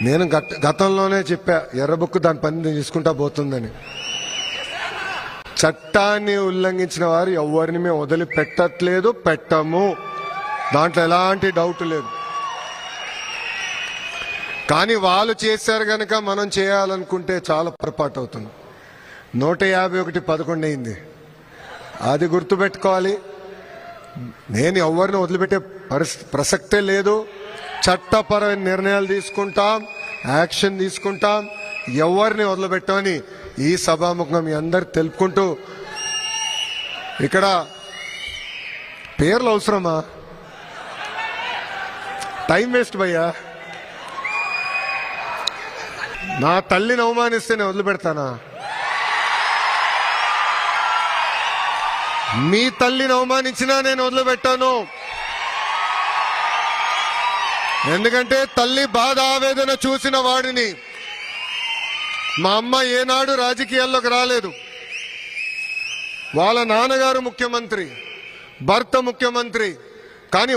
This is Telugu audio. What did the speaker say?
నేను గతంలోనే చెప్పా, ఎర్రబుక్కు దాని పని తీసుకుంటా పోతుందని. చట్టాన్ని ఉల్లంఘించిన వారు ఎవరిని మేము వదిలిపెట్టట్లేదు, పెట్టము. దాంట్లో ఎలాంటి డౌట్ లేదు. కానీ వాళ్ళు చేశారు గనక మనం చేయాలనుకుంటే చాలా పొరపాటు అవుతుంది. 151 అయింది. అది గుర్తుపెట్టుకోవాలి. నేను ఎవరిని వదిలిపెట్టే ప్రసక్తే లేదు. చట్టపరమైన నిర్ణయాలు తీసుకుంటాం, యాక్షన్ తీసుకుంటాం, ఎవరిని వదిలిపెట్టమని ఈ సభాముఖంగా మీ అందరు తెలుపుకుంటూ, ఇక్కడ పేర్లు అవసరమా? టైం వేస్ట్ భయ్యా. నా తల్లిని అవమానిస్తే నేను వదిలిపెడతానా? మీ తల్లిని అవమానించినా నేను వదిలిపెట్టాను. ఎందుకంటే తల్లి బాధ ఆవేదన చూసిన వాడిని. మా అమ్మ ఏనాడు రాజకీయాల్లోకి రాలేదు. వాళ్ళ నాన్నగారు ముఖ్యమంత్రి, భర్త ముఖ్యమంత్రి. కానీ